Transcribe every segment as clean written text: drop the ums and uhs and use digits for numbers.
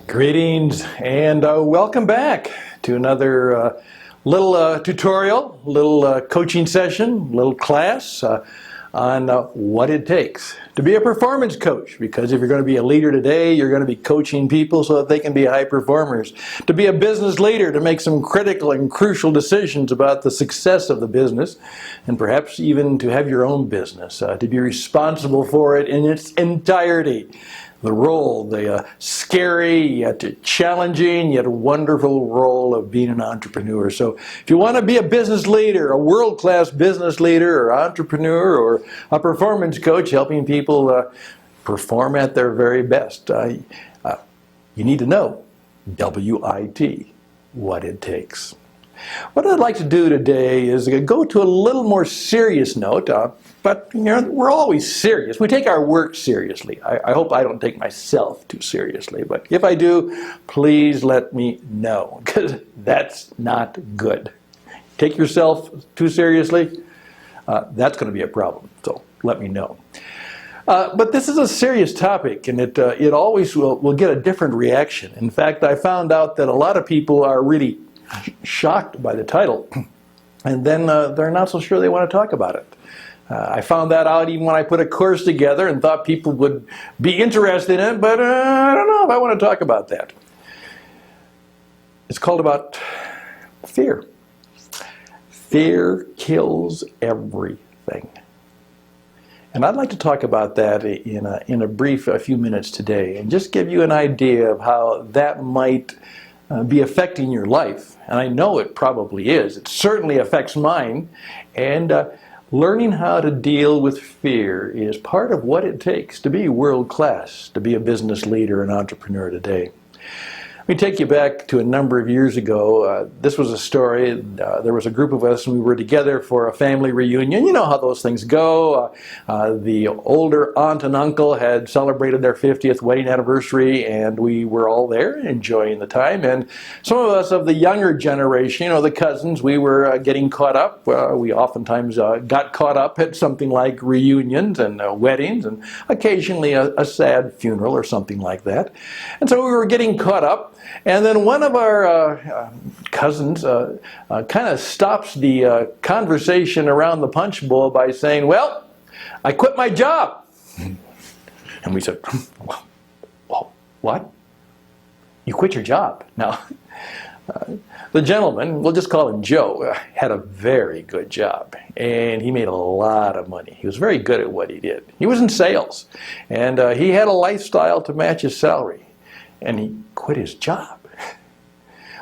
Greetings and welcome back to another little tutorial, little coaching session, little class on what it takes to be a performance coach. Because if you're going to be a leader today, you're going to be coaching people so that they can be high performers. To be a business leader, to make some critical and crucial decisions about the success of the business, and perhaps even to have your own business, to be responsible for it in its entirety. The role, the scary yet challenging yet wonderful role of being an entrepreneur. So if you want to be a business leader, a world-class business leader or entrepreneur or a performance coach helping people perform at their very best, you need to know WIT, what it takes. What I'd like to do today is go to a little more serious note, but you know, we're always serious. We take our work seriously. I hope I don't take myself too seriously, but if I do, please let me know, because that's not good. Take yourself too seriously, that's going to be a problem, so let me know. But this is a serious topic, and it always will get a different reaction. In fact, I found out that a lot of people are really shocked by the title, and then they're not so sure they want to talk about it. I found that out even when I put a course together and thought people would be interested in it, but I don't know if I want to talk about that. It's called about fear. Fear kills everything. And I'd like to talk about that in a few minutes today, and just give you an idea of how that might be affecting your life. And I know it probably is. It certainly affects mine. And learning how to deal with fear is part of what it takes to be world class, to be a business leader and entrepreneur today. Let me take you back to a number of years ago. This was a story. There was a group of us and we were together for a family reunion. You know how those things go. The older aunt and uncle had celebrated their 50th wedding anniversary, and we were all there enjoying the time. And some of us of the younger generation, you know, the cousins, we were getting caught up. We oftentimes got caught up at something like reunions and weddings, and occasionally a sad funeral or something like that. And so we were getting caught up. And then one of our cousins kind of stops the conversation around the punch bowl by saying, "Well, I quit my job." And we said, "What? You quit your job?" Now, the gentleman, we'll just call him Joe, had a very good job, and he made a lot of money. He was very good at what he did. He was in sales, and he had a lifestyle to match his salary. And he quit his job.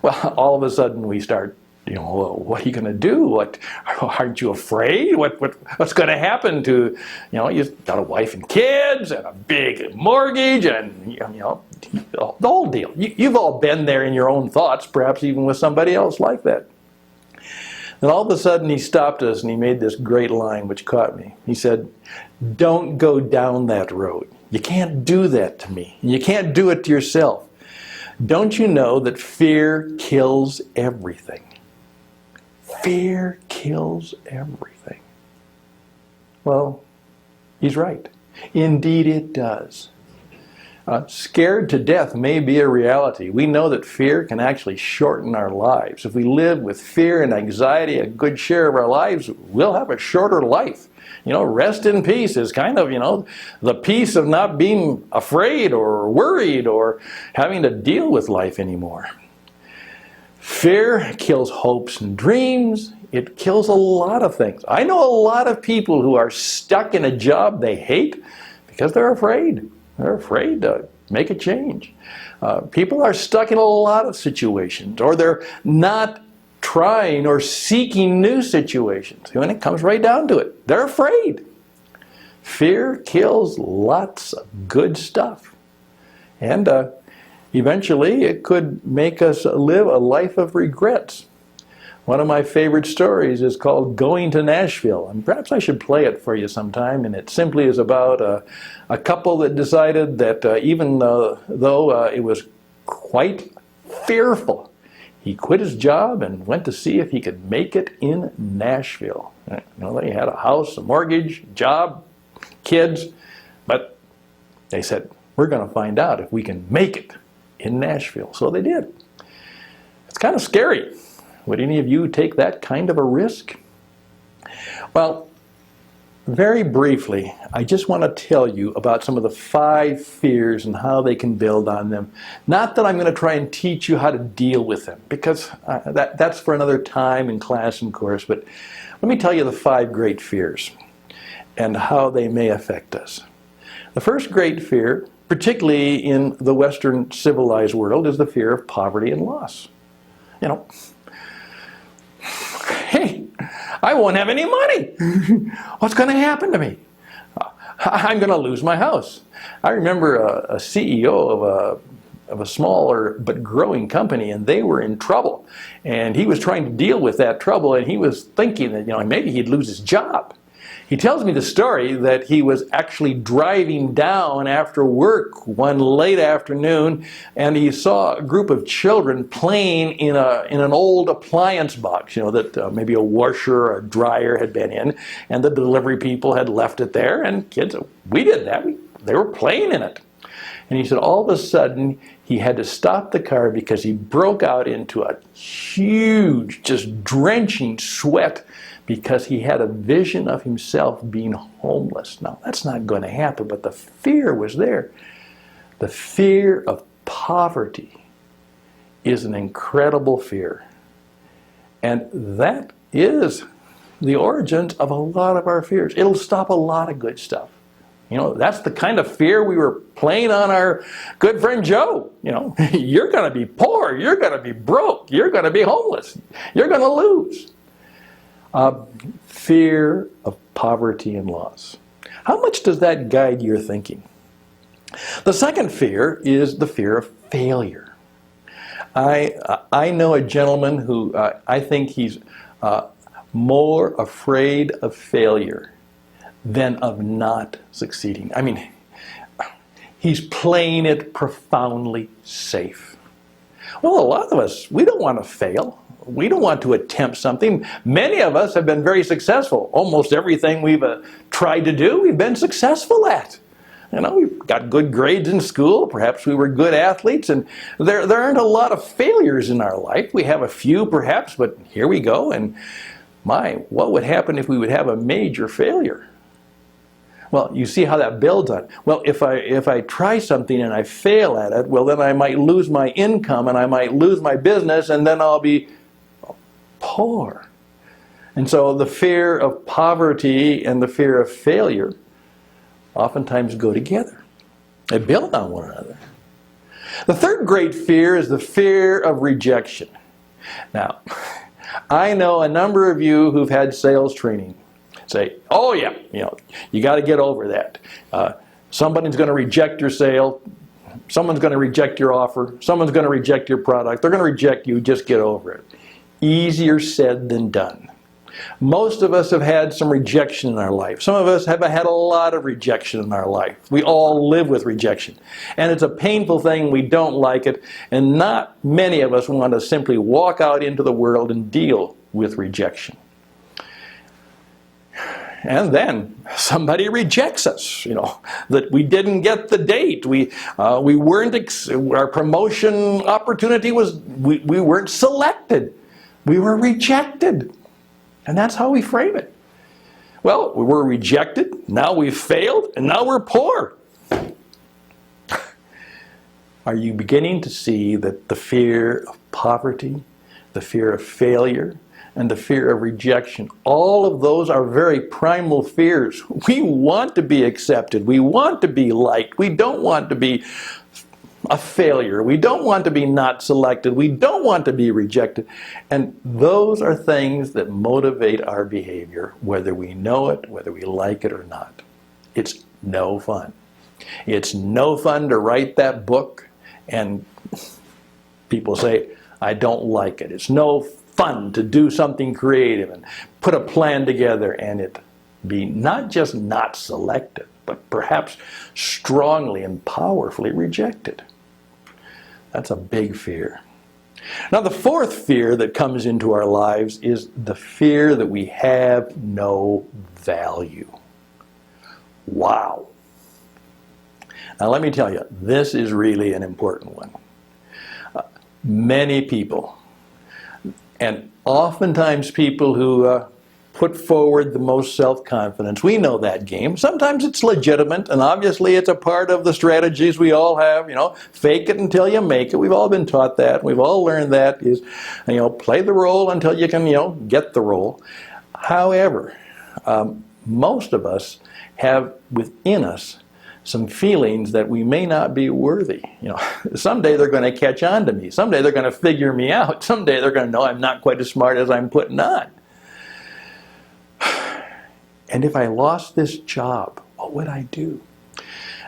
Well, all of a sudden we start, you know, well, what are you going to do? What, aren't you afraid? What's going to happen to, you know, you've got a wife and kids and a big mortgage and, you know, the whole deal. You've all been there in your own thoughts, perhaps even with somebody else like that. Then all of a sudden he stopped us and he made this great line which caught me. He said, "Don't go down that road. You can't do that to me. And you can't do it to yourself. Don't you know that fear kills everything?" Fear kills everything. Well, he's right. Indeed it does. Scared to death may be a reality. We know that fear can actually shorten our lives. If we live with fear and anxiety a good share of our lives, we'll have a shorter life. You know, rest in peace is kind of, you know, the peace of not being afraid or worried or having to deal with life anymore. Fear kills hopes and dreams. It kills a lot of things. I know a lot of people who are stuck in a job they hate because they're afraid. They're afraid to make a change. People are stuck in a lot of situations, or they're not trying or seeking new situations. When it comes right down to it, they're afraid. Fear kills lots of good stuff. And eventually it could make us live a life of regrets. One of my favorite stories is called Going to Nashville, and perhaps I should play it for you sometime. And it simply is about a couple that decided that even though it was quite fearful, he quit his job and went to see if he could make it in Nashville. You know, they had a house, a mortgage, job, kids, but they said, "We're going to find out if we can make it in Nashville. So they did. It's kind of scary. Would any of you take that kind of a risk? Well, very briefly, I just want to tell you about some of the 5 fears and how they can build on them. Not that I'm going to try and teach you how to deal with them, because that's for another time in class and course, but let me tell you the 5 great fears and how they may affect us. The first great fear, particularly in the Western civilized world, is the fear of poverty and loss. You know, hey, I won't have any money. What's going to happen to me? I'm going to lose my house. I remember a CEO of a smaller but growing company, and they were in trouble. And he was trying to deal with that trouble, and he was thinking that, maybe he'd lose his job. He tells me the story that he was actually driving down after work one late afternoon, and he saw a group of children playing in an old appliance box, that maybe a washer or a dryer had been in, and the delivery people had left it there, and kids, we did that. They were playing in it. And he said all of a sudden he had to stop the car because he broke out into a huge, just drenching sweat, because he had a vision of himself being homeless. Now, that's not going to happen, but the fear was there. The fear of poverty is an incredible fear. And that is the origins of a lot of our fears. It'll stop a lot of good stuff. That's the kind of fear we were playing on our good friend Joe. You're going to be poor, you're going to be broke, you're going to be homeless, you're going to lose. Fear of poverty and loss. How much does that guide your thinking? The second fear is the fear of failure. I know a gentleman who I think he's more afraid of failure than of not succeeding. I mean, he's playing it profoundly safe. Well, a lot of us, we don't want to fail. We don't want to attempt something. Many of us have been very successful. Almost everything we've tried to do, we've been successful at. We've got good grades in school. Perhaps we were good athletes, and there aren't a lot of failures in our life. We have a few, perhaps, but here we go. And what would happen if we would have a major failure? Well, you see how that builds on. Well, if I try something and I fail at it, well, then I might lose my income and I might lose my business, and then I'll be poor. And so the fear of poverty and the fear of failure oftentimes go together. They build on one another. The third great fear is the fear of rejection. Now, I know a number of you who've had sales training say, oh yeah, you got to get over that. Somebody's going to reject your sale. Someone's going to reject your offer. Someone's going to reject your product. They're going to reject you. Just get over it. Easier said than done. Most of us have had some rejection in our life. Some of us have had a lot of rejection in our life. We all live with rejection. And it's a painful thing. We don't like it. And not many of us want to simply walk out into the world and deal with rejection. And then somebody rejects us, that we didn't get the date. We weren't, our promotion opportunity was, we weren't selected. We were rejected. And that's how we frame it. Well, we were rejected, now we've failed, and now we're poor. Are you beginning to see that the fear of poverty, the fear of failure, and the fear of rejection, all of those are very primal fears? We want to be accepted. We want to be liked. We don't want to be a failure. We don't want to be not selected. We don't want to be rejected. And those are things that motivate our behavior, whether we know it, whether we like it or not. It's no fun. It's no fun to write that book and people say, I don't like it. It's no fun to do something creative and put a plan together and it be not just not selected, but perhaps strongly and powerfully rejected. That's a big fear. Now, the fourth fear that comes into our lives is the fear that we have no value. Wow. Now, let me tell you, this is really an important one. Many people, and oftentimes people who put forward the most self-confidence. We know that game. Sometimes it's legitimate, and obviously it's a part of the strategies we all have. Fake it until you make it. We've all been taught that. We've all learned that is, play the role until you can, get the role. However, most of us have within us some feelings that we may not be worthy. Someday they're going to catch on to me. Someday they're going to figure me out. Someday they're going to know I'm not quite as smart as I'm putting on. And if I lost this job, what would I do?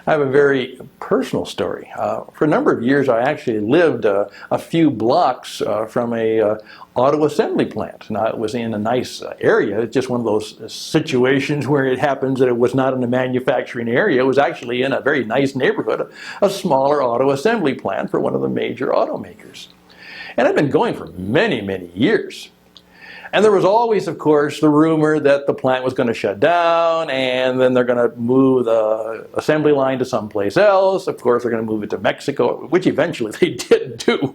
I have a very personal story. For a number of years, I actually lived a few blocks from a auto assembly plant. Now, it was in a nice area. It's just one of those situations where it happens that it was not in a manufacturing area. It was actually in a very nice neighborhood, a smaller auto assembly plant for one of the major automakers. And I'd been going for many, many years. And there was always, of course, the rumor that the plant was going to shut down, and then they're going to move the assembly line to someplace else. Of course, they're going to move it to Mexico, which eventually they did do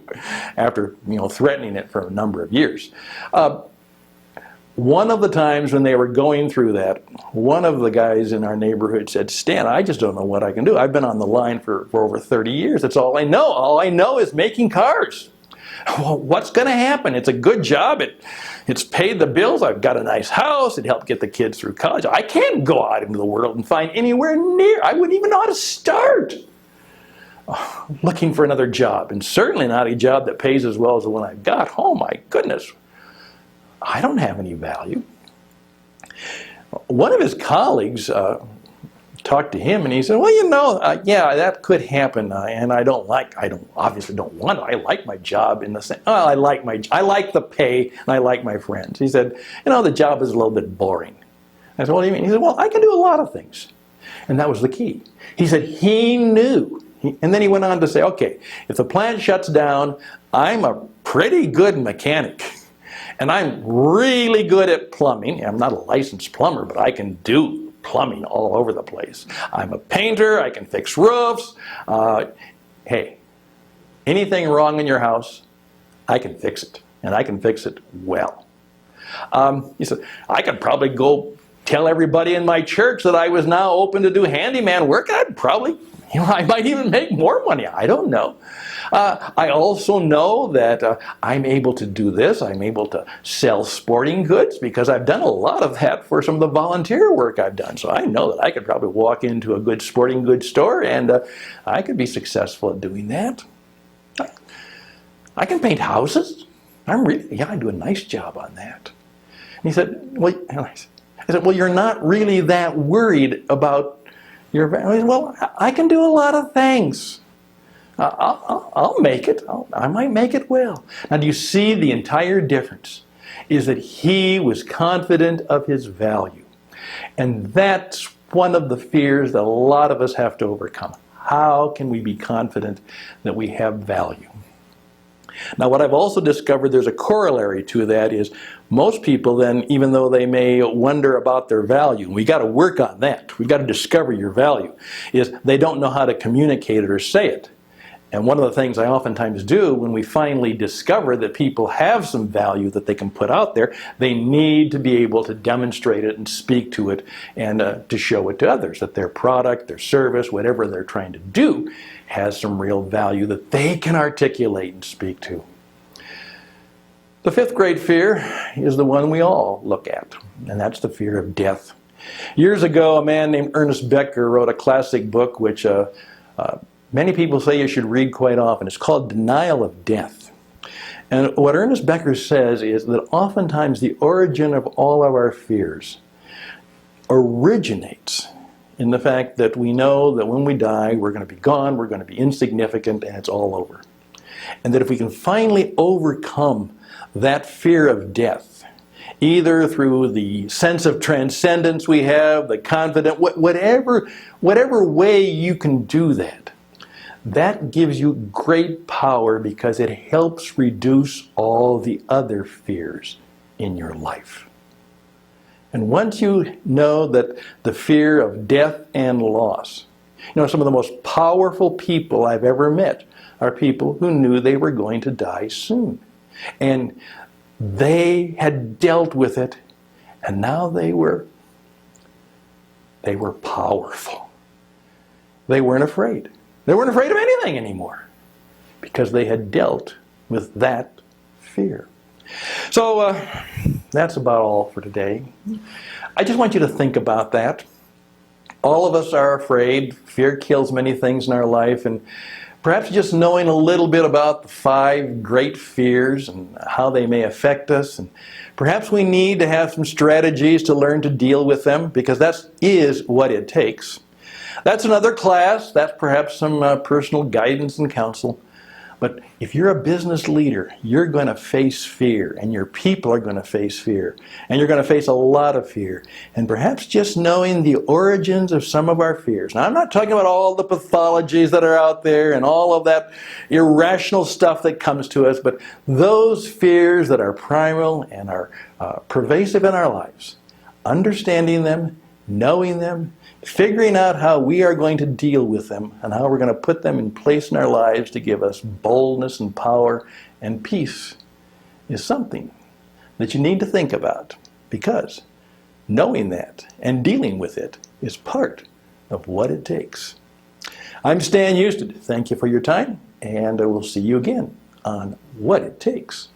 after threatening it for a number of years. One of the times when they were going through that, one of the guys in our neighborhood said, "Stan, I just don't know what I can do. I've been on the line for over 30 years. That's all I know. All I know is making cars. Well, what's going to happen? It's a good job. It's paid the bills. I've got a nice house. It helped get the kids through college. I can't go out into the world and find anywhere near. I wouldn't even know how to start looking for another job, and certainly not a job that pays as well as the one I've got. Oh my goodness. I don't have any value." One of his colleagues talked to him, and he said, "Well, yeah, that could happen, and I obviously don't want it. I like my job in the sense, I like the pay, and I like my friends." He said, "The job is a little bit boring." I said, "What do you mean?" He said, "Well, I can do a lot of things." And that was the key. He said he knew. And then he went on to say, "Okay, if the plant shuts down, I'm a pretty good mechanic. And I'm really good at plumbing. I'm not a licensed plumber, but I can do plumbing all over the place. I'm a painter. I can fix roofs. Hey, anything wrong in your house, I can fix it. And I can fix it well." He said, "I could probably go tell everybody in my church that I was now open to do handyman work. I'd probably, I might even make more money. I don't know. I also know that I'm able to do this. I'm able to sell sporting goods because I've done a lot of that for some of the volunteer work I've done. So I know that I could probably walk into a good sporting goods store and I could be successful at doing that. I can paint houses. I do a nice job on that." And he said, well, you're not really that worried about your value. Well, I can do a lot of things. I'll make it. I might make it well. Now, do you see the entire difference? Is that he was confident of his value. And that's one of the fears that a lot of us have to overcome. How can we be confident that we have value? Now, what I've also discovered, there's a corollary to that, is most people then, even though they may wonder about their value, we got to work on that. We've got to discover your value, is they don't know how to communicate it or say it. And one of the things I oftentimes do when we finally discover that people have some value that they can put out there, they need to be able to demonstrate it and speak to it and to show it to others, that their product, their service, whatever they're trying to do has some real value that they can articulate and speak to. The fifth great fear is the one we all look at, and that's the fear of death. Years ago, a man named Ernest Becker wrote a classic book which many people say you should read quite often. It's called Denial of Death. And what Ernest Becker says is that oftentimes the origin of all of our fears originates in the fact that we know that when we die, we're going to be gone, we're going to be insignificant, and it's all over. And that if we can finally overcome that fear of death, either through the sense of transcendence we have, the confident, whatever way you can do that, that gives you great power because it helps reduce all the other fears in your life. And once you know that the fear of death and loss You know, some of the most powerful people I've ever met are people who knew they were going to die soon. And they had dealt with it, and now they were powerful. They weren't afraid. They weren't afraid of anything anymore because they had dealt with that fear. So that's about all for today. I just want you to think about that. All of us are afraid. Fear kills many things in our life, and perhaps just knowing a little bit about the 5 great fears and how they may affect us, and perhaps we need to have some strategies to learn to deal with them, because that is what it takes. That's another class. That's perhaps some personal guidance and counsel. But if you're a business leader, you're going to face fear, and your people are going to face fear, and you're going to face a lot of fear. And perhaps just knowing the origins of some of our fears. Now, I'm not talking about all the pathologies that are out there and all of that irrational stuff that comes to us, but those fears that are primal and are pervasive in our lives. Understanding them, knowing them, figuring out how we are going to deal with them and how we're going to put them in place in our lives to give us boldness and power and peace is something that you need to think about, because knowing that and dealing with it is part of what it takes. I'm Stan Hustad. Thank you for your time, and I will see you again on What It Takes.